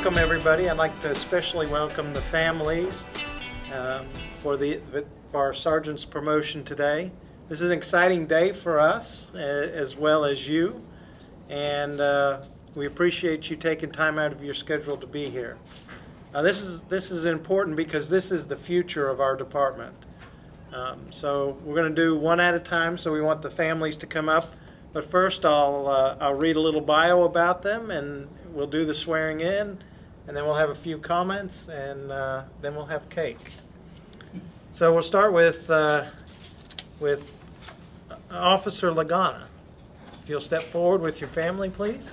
welcome everybody. I'd like to especially welcome the families for our sergeant's promotion today. This is an exciting day for us as well as you, and we appreciate you taking time out of your schedule to be here. This is important because this is the future of our department. So we're going to do one at a time, so we want the families to come up. But first I'll read a little bio about them, and we'll do the swearing in, and then we'll have a few comments, and then we'll have cake. So we'll start with Officer Lagana. If you'll step forward with your family, please.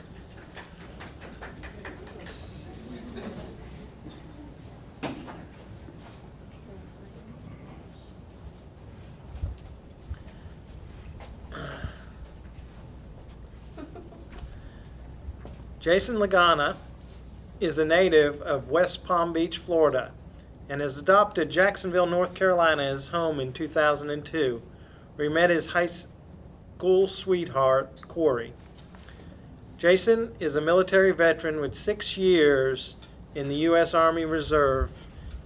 Jason Lagana is a native of West Palm Beach, Florida, and has adopted Jacksonville, North Carolina as home in 2002, where he met his high school sweetheart, Corey. Jason is a military veteran with 6 years in the U.S. Army Reserve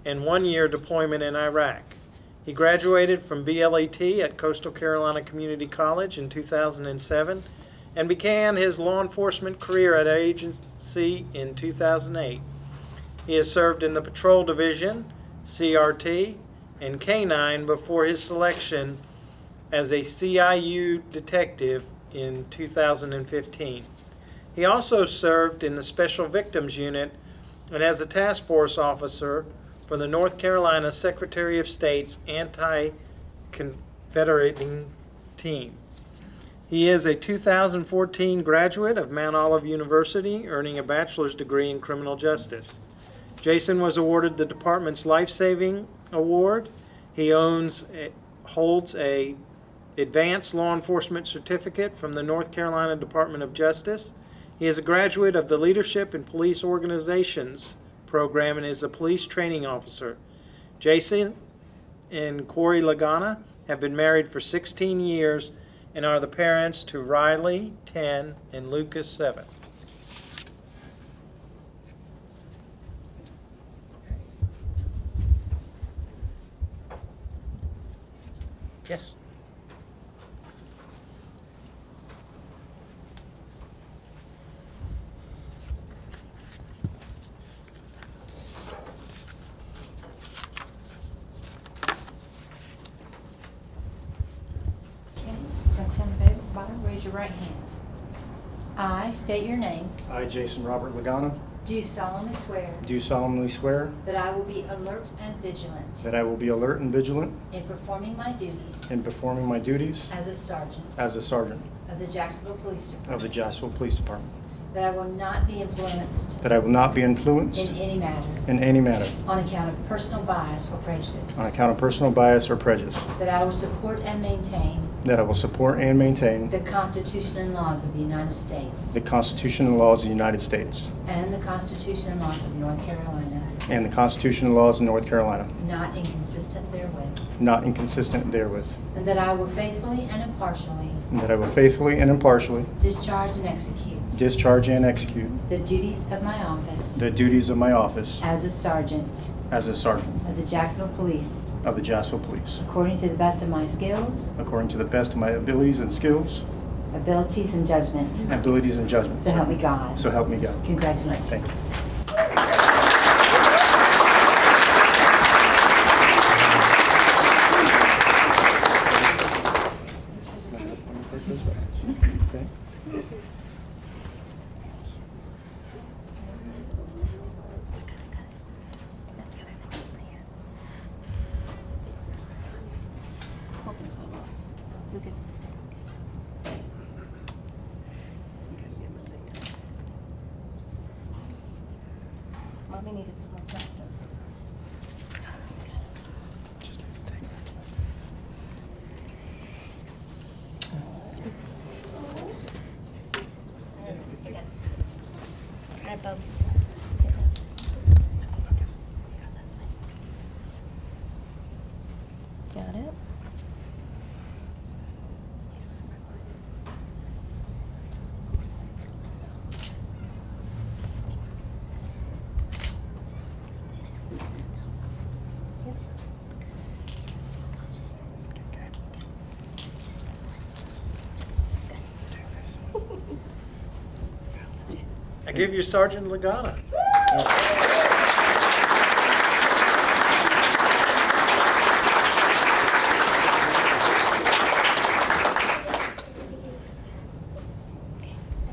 and 1 year deployment in Iraq. He graduated from BLET at Coastal Carolina Community College in 2007 and began his law enforcement career at our agency in 2008. He has served in the Patrol Division, CRT, and K-9 before his selection as a CIU detective in 2015. He also served in the Special Victims Unit and as a task force officer for the North Carolina Secretary of State's Anti-Confederating Team. He is a 2014 graduate of Mount Olive University, earning a bachelor's degree in criminal justice. Jason was awarded the department's Life-Saving Award. He holds a advanced law enforcement certificate from the North Carolina Department of Justice. He is a graduate of the Leadership in Police Organizations program and is a police training officer. Jason and Corey Lagana have been married for 16 years and are the parents to Riley, 10, and Lucas, 7. Yes. Raise your right hand. I state your name. I, Jason Robert Lagana, Do solemnly swear do solemnly swear that I will be alert and vigilant that I will be alert and vigilant in performing my duties in performing my duties as a sergeant as a sergeant of the Jacksonville Police Department. of the Jacksonville Police Department, That I will not be influenced that I will not be influenced in any matter in any matter on account of personal bias or prejudice. on account of personal bias or prejudice, That I will support and maintain that I will support and maintain the Constitution and laws of the United States the Constitution and laws of the United States and the Constitution and laws of North Carolina, and the Constitution and laws of North Carolina, not inconsistent therewith. not inconsistent therewith, And that I will faithfully and impartially and that I will faithfully and impartially discharge and execute the duties of my office duties of my office as a sergeant as a sergeant of the Jacksonville Police, of the Jacksonville Police, according to the best of my skills, according to the best of my abilities and skills, abilities, and judgment. abilities and judgments. So help me God. So help me God. Congratulations. Thank you. Okay. Mommy needed some more practice. All right, Bubs. Got it? give you Sergeant Lagana.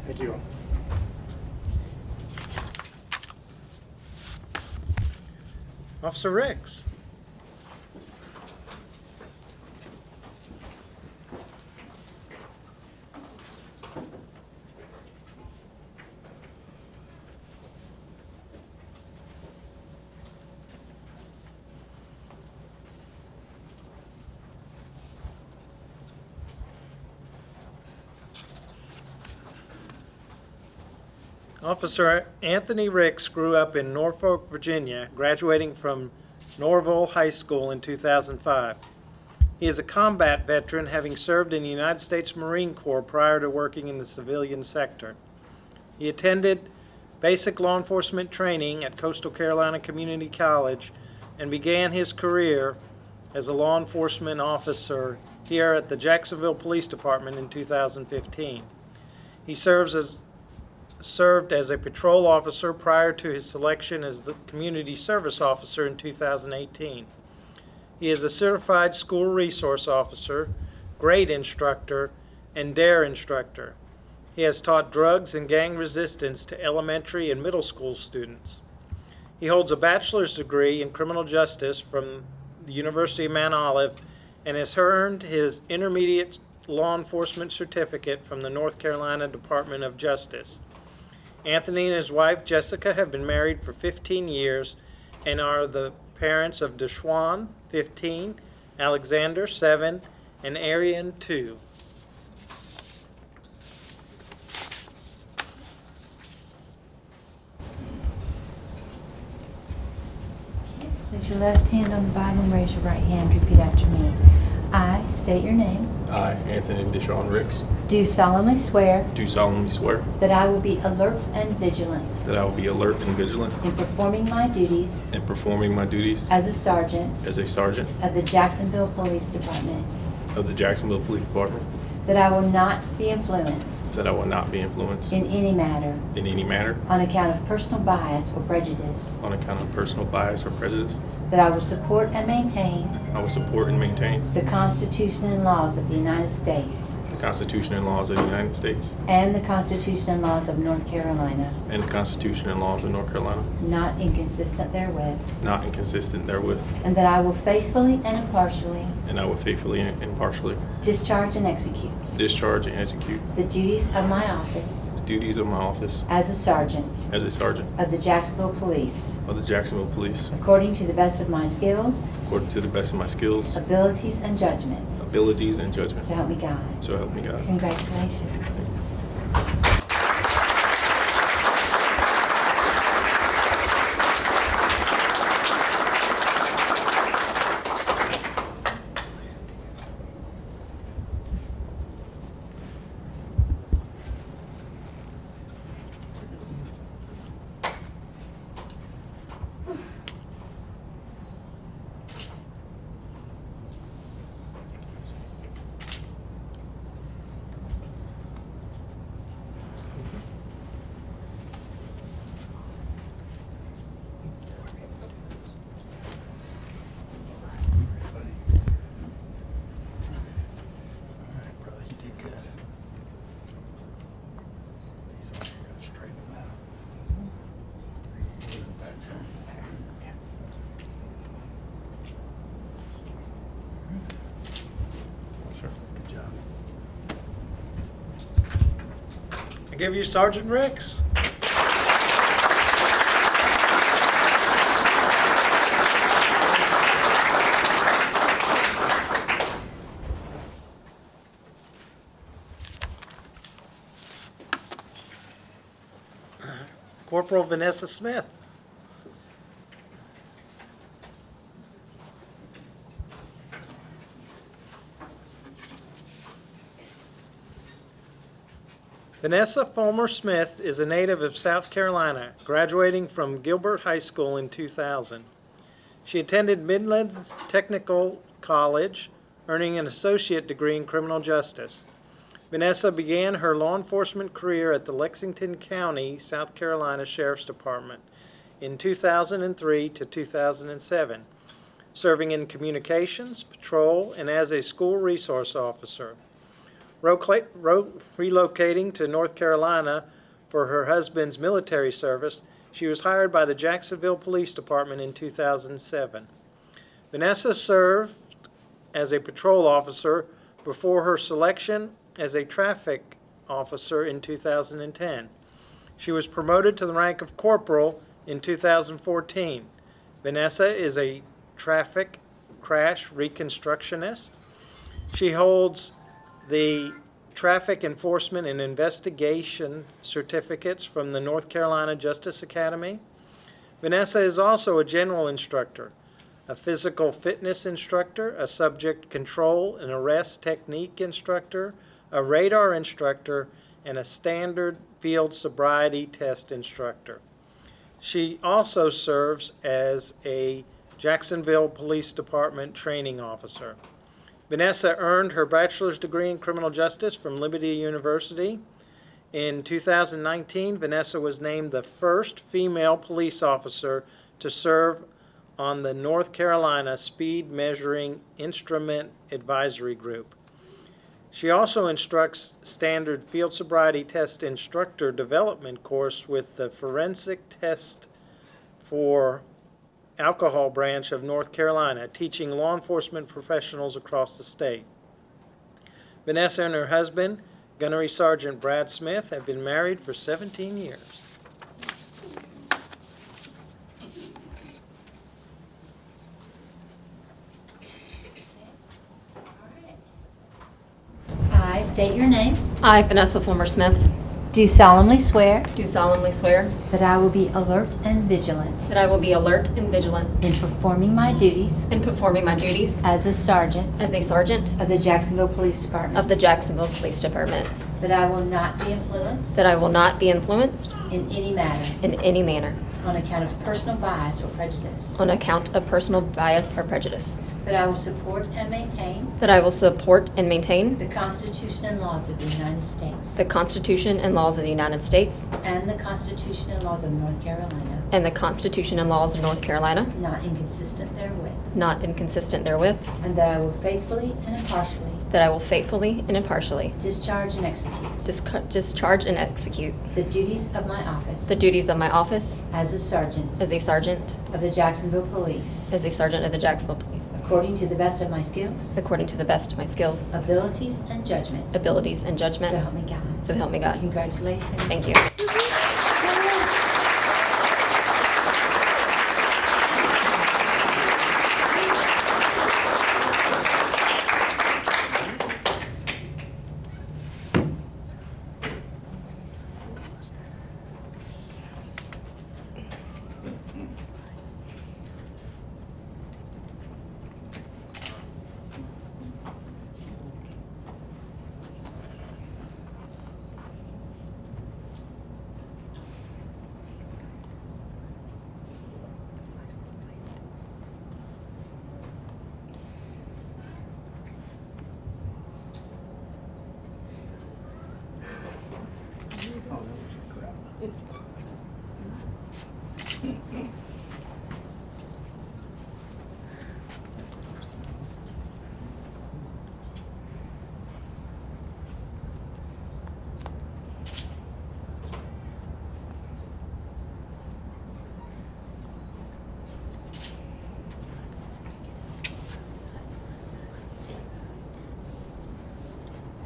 Thank you. Officer Ricks. Officer Anthony Ricks grew up in Norfolk, Virginia, graduating from Norville High School in 2005. He is a combat veteran, having served in the United States Marine Corps prior to working in the civilian sector. He attended basic law enforcement training at Coastal Carolina Community College and began his career as a law enforcement officer here at the Jacksonville Police Department in 2015. He served as a patrol officer prior to his selection as the community service officer in 2018. He is a certified school resource officer, grade instructor, and DARE instructor. He has taught drugs and gang resistance to elementary and middle school students. He holds a bachelor's degree in criminal justice from the University of Mount Olive and has earned his intermediate law enforcement certificate from the North Carolina Department of Justice. Anthony and his wife Jessica have been married for 15 years and are the parents of Deshawn, 15, Alexander, 7, and Arian, 2. Place your left hand on the Bible and raise your right hand. Repeat after me. I state your name. I, Anthony Deshawn Ricks, Do solemnly swear do solemnly swear that I will be alert and vigilant that I will be alert and vigilant in performing my duties in performing my duties as a sergeant as a sergeant of the Jacksonville Police Department, of the Jacksonville Police Department, that I will not be influenced that I will not be influenced in any matter in any manner on account of personal bias or prejudice, on account of personal bias or prejudice. that I will support and maintain I will support and maintain the Constitution and laws of the United States the Constitution and laws of the United States and the Constitution and laws of North Carolina, and the Constitution and laws of North Carolina, not inconsistent therewith, not inconsistent therewith, and that I will faithfully and impartially and I will faithfully and impartially discharge and execute discharge and execute the duties of my office the duties of my office as a sergeant as a sergeant of the Jacksonville Police, of the Jacksonville Police, according to the best of my skills, according to the best of my skills, abilities, and judgment. abilities, and judgment. So help me God. So help me God. Congratulations. I give you Sergeant Ricks. Corporal Vanessa Smith. Vanessa Fulmer Smith is a native of South Carolina, graduating from Gilbert High School in 2000. She attended Midlands Technical College, earning an associate degree in criminal justice. Vanessa began her law enforcement career at the Lexington County, South Carolina Sheriff's Department in 2003 to 2007, serving in communications, patrol, and as a school resource officer. Relocating to North Carolina for her husband's military service, she was hired by the Jacksonville Police Department in 2007. Vanessa served as a patrol officer before her selection as a traffic officer in 2010. She was promoted to the rank of corporal in 2014. Vanessa is a traffic crash reconstructionist. She holds the Traffic Enforcement and Investigation certificates from the North Carolina Justice Academy. Vanessa is also a general instructor, a physical fitness instructor, a subject control and arrest technique instructor, a radar instructor, and a standard field sobriety test instructor. She also serves as a Jacksonville Police Department training officer. Vanessa earned her bachelor's degree in criminal justice from Liberty University. In 2019, Vanessa was named the first female police officer to serve on the North Carolina Speed Measuring Instrument Advisory Group. She also instructs standard field sobriety test instructor development course with the Forensic Test for Alcohol branch of North Carolina, teaching law enforcement professionals across the state. Vanessa and her husband, Gunnery Sergeant Brad Smith, have been married for 17 years. I state your name. I, Vanessa Fulmer Smith, Do solemnly swear do solemnly swear that I will be alert and vigilant that I will be alert and vigilant in performing my duties in performing my duties as a sergeant as a sergeant of the Jacksonville Police Department. of the Jacksonville Police Department, That I will not be influenced that I will not be influenced in any matter in any manner on account of personal bias or prejudice. on account of personal bias or prejudice, That I will support and maintain that I will support and maintain the Constitution and laws of the United States the Constitution and laws of the United States and the Constitution and laws of North Carolina, and the Constitution and laws of North Carolina, not inconsistent therewith. not inconsistent therewith, And that I will faithfully and impartially that I will faithfully and impartially discharge and execute discharge and execute the duties of my office the duties of my office as a sergeant as a sergeant of the Jacksonville Police, of the Jacksonville Police, according to the best of my skills, according to the best of my skills, abilities, and judgment. abilities, and So judgment. help me God. So help me God. Congratulations. Thank you.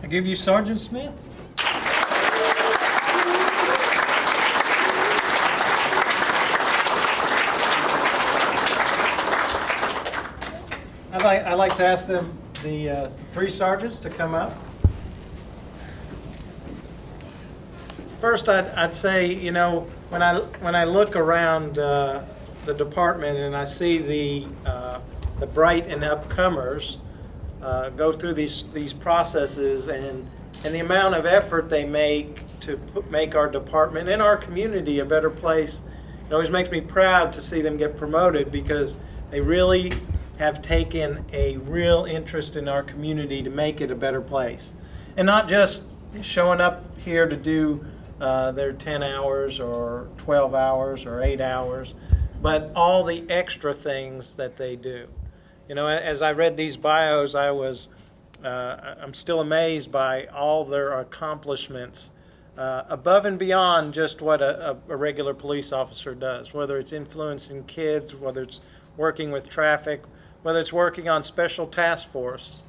I give you Sergeant Smith. I'd like to ask them, the three sergeants, to come up. First, I'd say, you know, when I look around the department and I see the bright and upcomers go through these processes and the amount of effort they make to make our department and our community a better place, it always makes me proud to see them get promoted, because they really have taken a real interest in our community to make it a better place. And not just showing up here to do their 10 hours or 12 hours or 8 hours, but all the extra things that they do. You know, as I read these bios, I'm still amazed by all their accomplishments above and beyond just what a regular police officer does, whether it's influencing kids, whether it's working with traffic, whether it's working on special task force.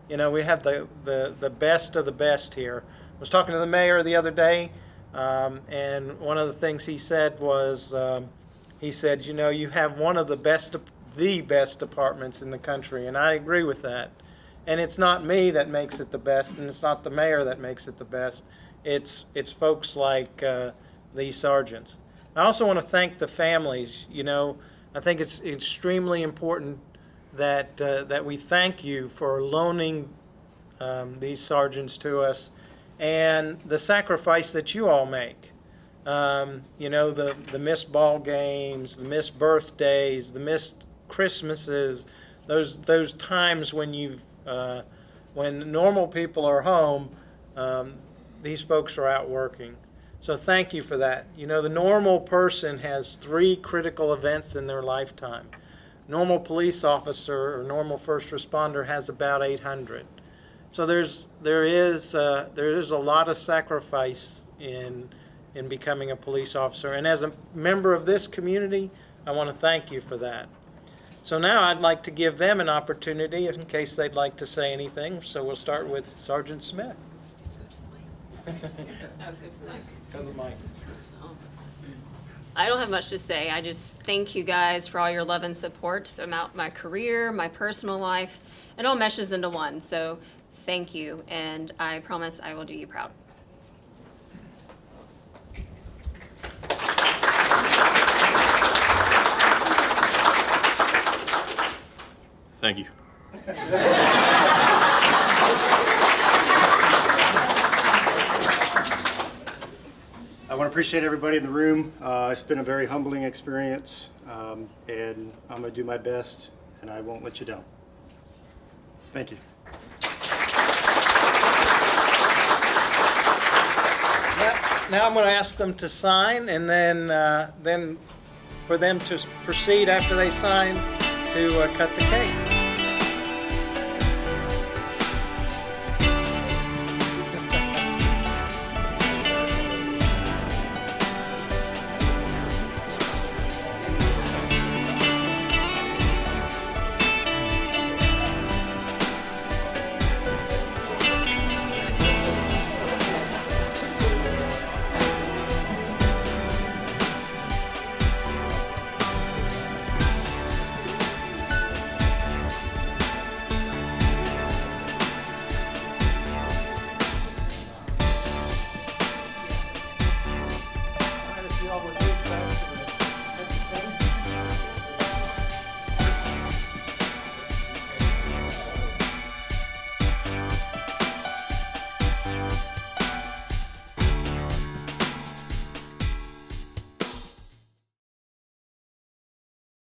You know, we have the best of the best here. I was talking to the mayor the other day, and one of the things he said was, he said, you know, you have one of the best departments in the country, and I agree with that. And it's not me that makes it the best, and it's not the mayor that makes it the best. It's folks like these sergeants. I also want to thank the families. You know, I think it's extremely important that we thank you for loaning these sergeants to us, and the sacrifice that you all make. You know, the missed ball games, the missed birthdays, the missed Christmases, those times when when normal people are home, these folks are out working. So thank you for that. You know, the normal person has 3 critical events in their lifetime. Normal police officer or normal first responder has about 800. So there is a lot of sacrifice in becoming a police officer. And as a member of this community, I want to thank you for that. So now I'd like to give them an opportunity in case they'd like to say anything. So we'll start with Sergeant Smith. Go to the mic. Go to the mic. I don't have much to say. I just thank you guys for all your love and support throughout my career, my personal life. It all meshes into one. So thank you, and I promise I will do you proud. Thank you. I want to appreciate everybody in the room. It's been a very humbling experience, and I'm going to do my best, and I won't let you down. Thank you. Now I'm going to ask them to sign, and then for them to proceed after they sign to cut the cake.